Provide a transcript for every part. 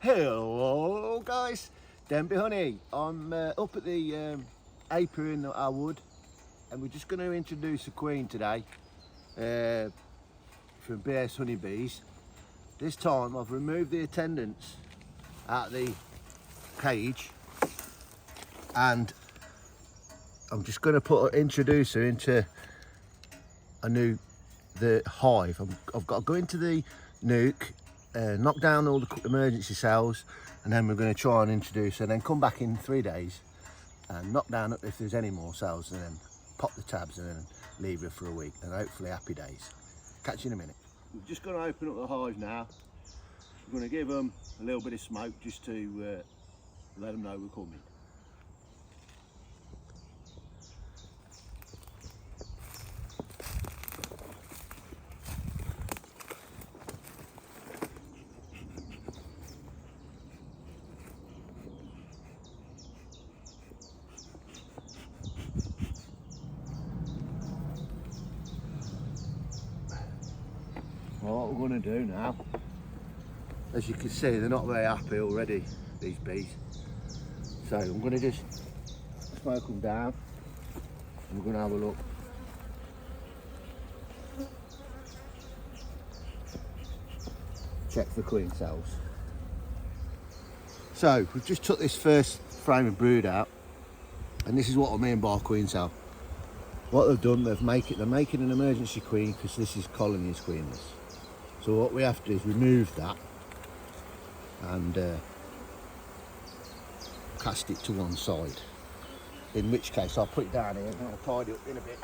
Hello guys, Denby Honey. I'm up at the apiary in our wood, and we're just going to introduce a queen today from BS Honeybees. This time I've removed the attendants out of the cage, and I'm just going to introduce her into the hive. I've got to go into the nuke, knock down all the emergency cells, and then we're going to try and introduce her, then come back in 3 days and knock down if there's any more cells, and then pop the tabs and then leave her for a week, and hopefully happy days. Catch you in a minute. We're just going to open up the hive now. We're going to give them a little bit of smoke just to let them know we're coming. What we're going to do now, as you can see, they're not very happy already, these bees. So I'm going to just smoke them down, and we're going to have a look. Check for queen cells. So we've just took this first frame of brood out, and this is what I mean by queen cell. What they've done, they're making an emergency queen, because this is colonies queenless. So what we have to do is remove that and cast it to one side. In which case I'll put it down here and I'll tidy up in a bit.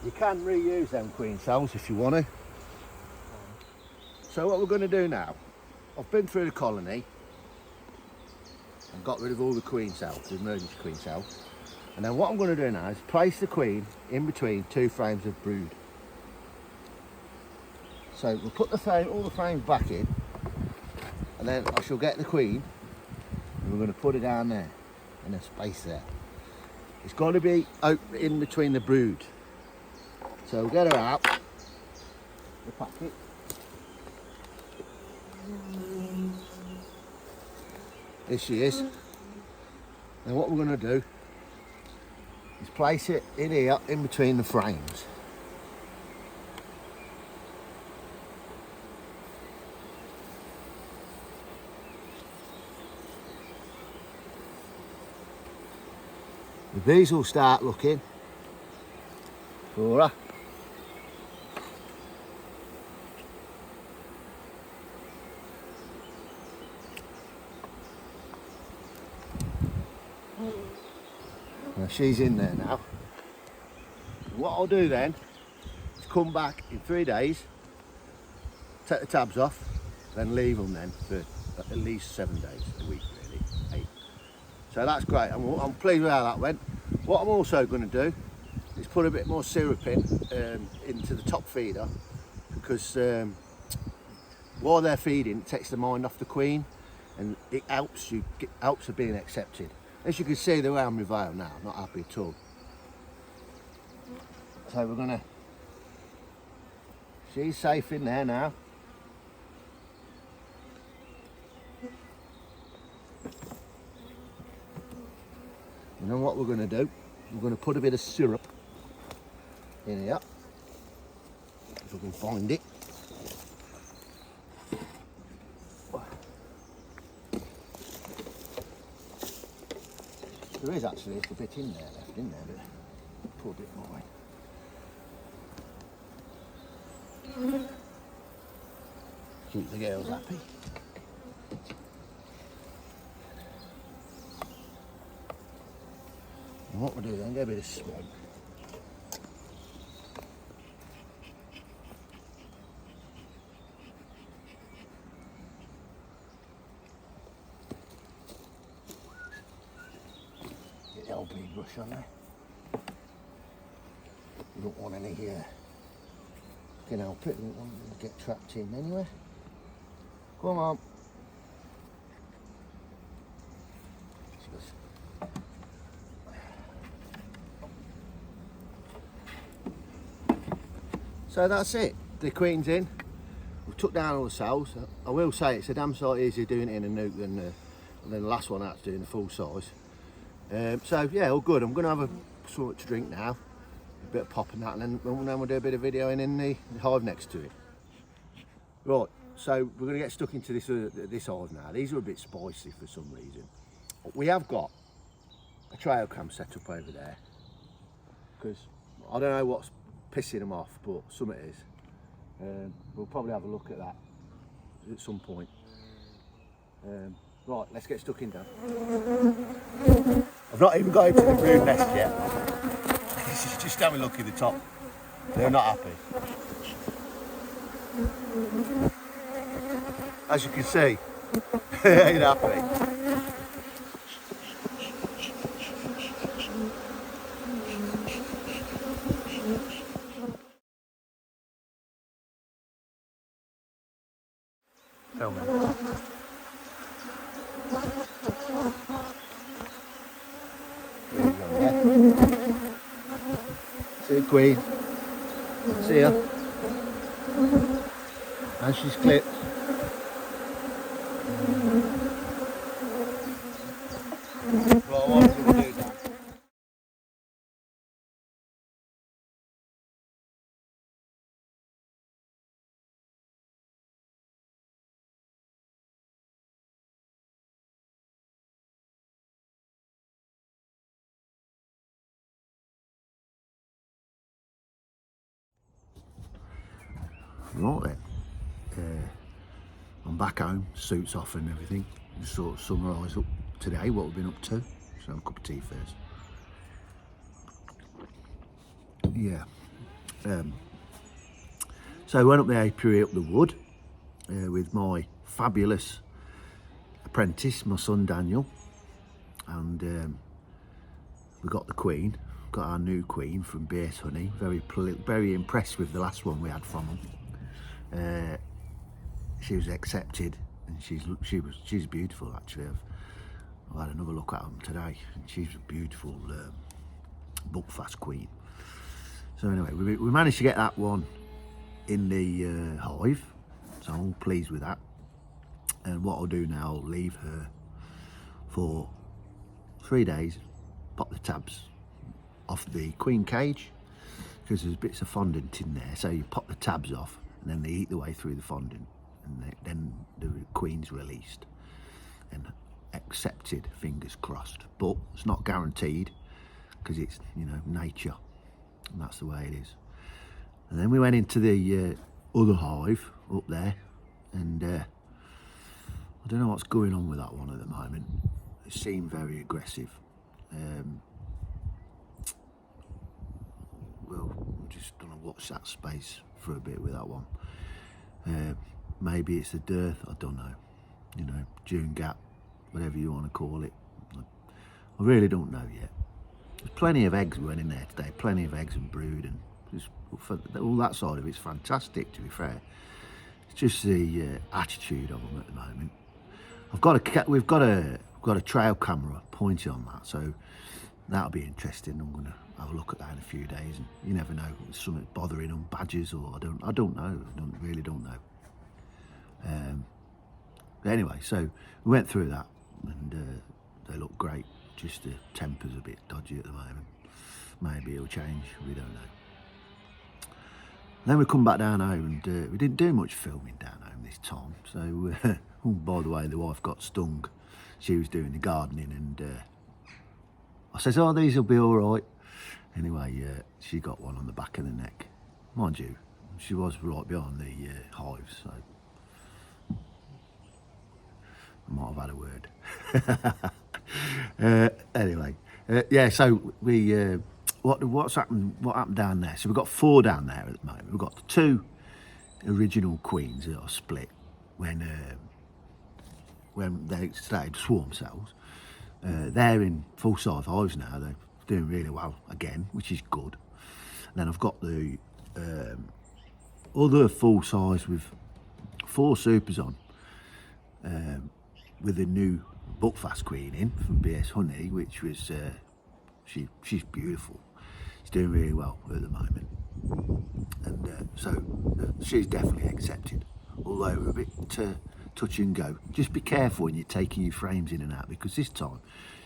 You can reuse them queen cells if you want to. So what we're going to do now, I've been through the colony and got rid of all the queen cells, the emergency queen cells. And then what I'm going to do now is place the queen in between 2 frames of brood. So we'll put all the frames back in, and then I shall get the queen, and we're going to put it down there, in a space there. It's got to be open in between the brood. So we'll get her out, the packet. Here she is. Now what we're going to do is place it in here, in between the frames. The bees will start looking for her. Now she's in there now. What I'll do then is come back in 3 days, take the tabs off, then leave them then for at least 7 days, a week really, 8. So that's great. I'm pleased with how that went. What I'm also going to do is put a bit more syrup into the top feeder, because while they're feeding, it takes the mind off the queen, and it helps her being accepted. As you can see, they're around my veil now, not happy at all. So we're gonna, she's safe in there now. And then what we're going to do, we're going to put a bit of syrup in here, if I can find it. There is actually a little bit in there, left in there, but I'll put a bit more in. Keep the girls happy. And what we'll do then, get a bit of smoke. Get the old bead brush on there. You don't want any here. You can help it, you don't want it to get trapped in anywhere. Come on. So that's it. The queen's in. we've took down all the cells. I will say it's a damn sight easier doing it in a nuke than the last one that's doing the full size. So yeah, all good. I'm going to have a something to drink now, a bit of pop and that, and then we'll do a bit of videoing in the hive next to it. Right, so we're going to get stuck into this hive now. These are a bit spicy for some reason. We have got a trail cam set up over there, because I don't know what's pissing them off, but something is. We'll probably have a look at that at some point. Right, let's get stuck in, Dan. I've not even got into the brood nest yet. Just have a look at the top. They're not happy. As you can see, they ain't happy. Film it. See the queen. See her. And she's clipped. Right, what do we do now? Right then, I'm back home, suits off and everything. Just sort of summarise up today what we've been up to. So have a cup of tea first. Yeah. So I went up the apiary up the wood with my fabulous apprentice, my son Daniel, and we got the queen. Got our new queen from BS Honey. Very impressed with the last one we had from them. She was accepted, and she's beautiful actually. I've had another look at them today, and she's a beautiful buckfast queen. So anyway, we managed to get that one in the hive, so I'm all pleased with that. And what I'll do now, I'll leave her for 3 days, pop the tabs off the queen cage, because there's bits of fondant in there, so you pop the tabs off and then they eat their way through the fondant, and then the queen's released and accepted, fingers crossed. But it's not guaranteed, because it's, you know, nature, and that's the way it is. And then we went into the other hive up there, and I don't know what's going on with that one at the moment. It seemed very aggressive. Well, we're just gonna watch that space for a bit with that one. Maybe it's the dearth, I don't know. You know, June gap, whatever you want to call it. I really don't know yet. There's plenty of eggs went in there today, plenty of eggs and brood, and just for all that side of it's fantastic, to be fair. It's just the attitude of them at the moment. We've got a trail camera pointed on that, so that'll be interesting. I'm gonna have a look at that in a few days, and you never know, there's something bothering them, badgers, or I don't know. Really don't know. But anyway, so we went through that, and they look great. Just the temper's a bit dodgy at the moment. Maybe it'll change, we don't know. Then we come back down home, and we didn't do much filming down home this time. So, oh, by the way, the wife got stung. She was doing the gardening, and I says, oh, these will be all right. Anyway, she got one on the back of the neck. Mind you, she was right behind the hives, so I might have had a word. Anyway, yeah, so we, what happened down there? So we've got 4 down there at the moment. We've got the 2 original queens that are split when they started swarm cells. They're in full size hives now. They're doing really well again, which is good. And then I've got the other full size with 4 supers on, with a new buckfast queen in from BS Honey, which was she's beautiful. She's doing really well at the moment, and so she's definitely accepted. although they were a bit touch and go. Just be careful when you're taking your frames in and out, because this time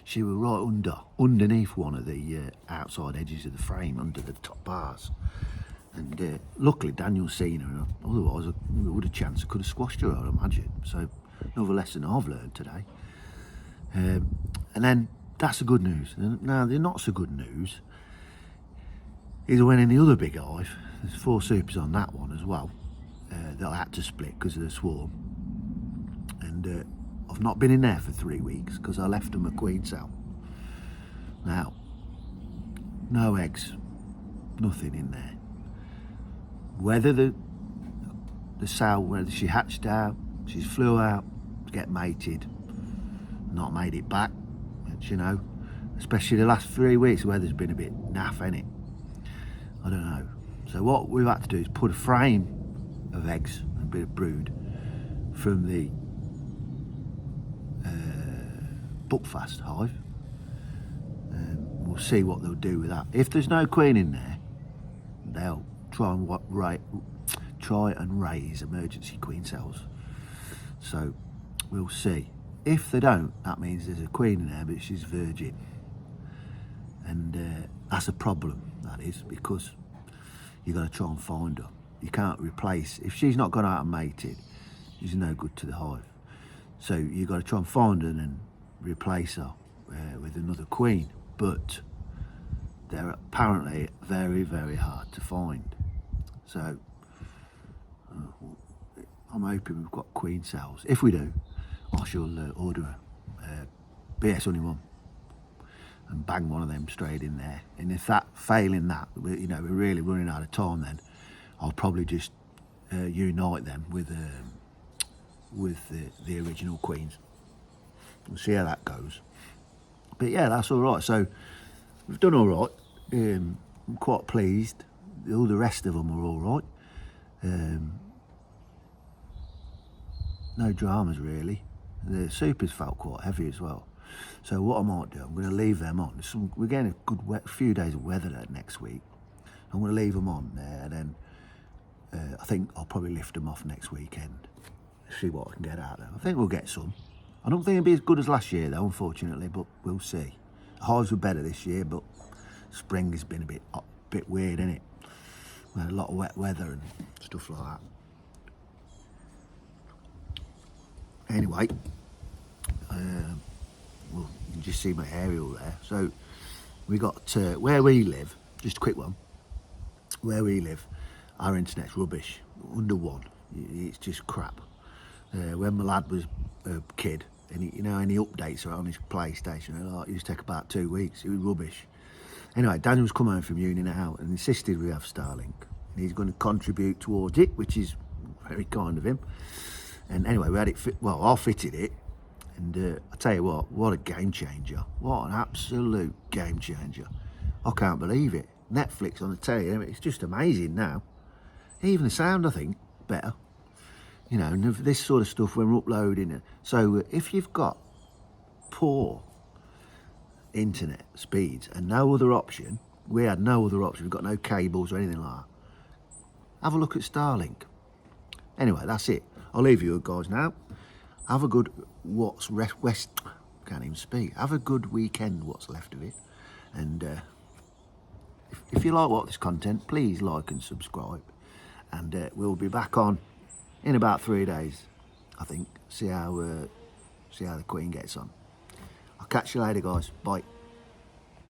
she was right underneath one of the outside edges of the frame, under the top bars. And luckily Daniel's seen her, otherwise we would have chance I could have squashed her, I'd imagine. So another lesson I've learned today. And then that's the good news. Now the not so good news is when in the other big hive, there's 4 supers on that one as well, that I had to split because of the swarm. And I've not been in there for 3 weeks because I left them a queen cell. Now, no eggs, nothing in there. Whether the cell, whether she hatched out, she flew out to get mated, not made it back, you know, especially the last 3 weeks, the weather's been a bit naff, ain't it? I don't know. So what we've had to do is put a frame of eggs, a bit of brood, from the Buckfast hive. We'll see what they'll do with that. If there's no queen in there, they'll try and raise emergency queen cells. So we'll see. If they don't, that means there's a queen in there, but she's virgin. And that's a problem, that is, because you've got to try and find her. You can't replace, if she's not gone out and mated, she's no good to the hive. So you've got to try and find her and then replace her with another queen. But they're apparently very, very hard to find. So I'm hoping we've got queen cells. If we do, I shall order a BS Honey One and bang one of them straight in there. And if failing that, we're really running out of time, then I'll probably just unite them with the original queens. We'll see how that goes. But yeah, that's all right. So we've done all right. I'm quite pleased. All the rest of them are all right. No dramas really. The supers felt quite heavy as well. So what I might do, I'm going to leave them on. We're getting a good few days of weather there next week. I'm going to leave them on there, and then I think I'll probably lift them off next weekend. See what I can get out of them. I think we'll get some. I don't think it'll be as good as last year though, unfortunately, but we'll see. The hives were better this year, but spring has been a bit weird, isn't it? We had a lot of wet weather and stuff like that. Anyway, well, you can just see my aerial there. So we got where we live, just a quick one. Where we live, our internet's rubbish, under 1. It's just crap. When my lad was a kid, and any updates are on his PlayStation, it used to take about 2 weeks. It was rubbish. Anyway, Daniel's come home from uni now and insisted we have Starlink. And he's going to contribute towards it, which is very kind of him. And anyway, we had it fit. Well, I fitted it, and I tell you what a game changer! What an absolute game changer! I can't believe it. Netflix on the telly, it's just amazing now. Even the sound, I think, better. And this sort of stuff when we're uploading it. So if you've got poor internet speeds and no other option, we had no other option, we've got no cables or anything like that, have a look at Starlink. Anyway, that's it. I'll leave you guys now. Have a good can't even speak. Have a good weekend, what's left of it. And if you like this content, please like and subscribe. And we'll be back on in about 3 days, I think. See how the Queen gets on. I'll catch you later, guys. Bye.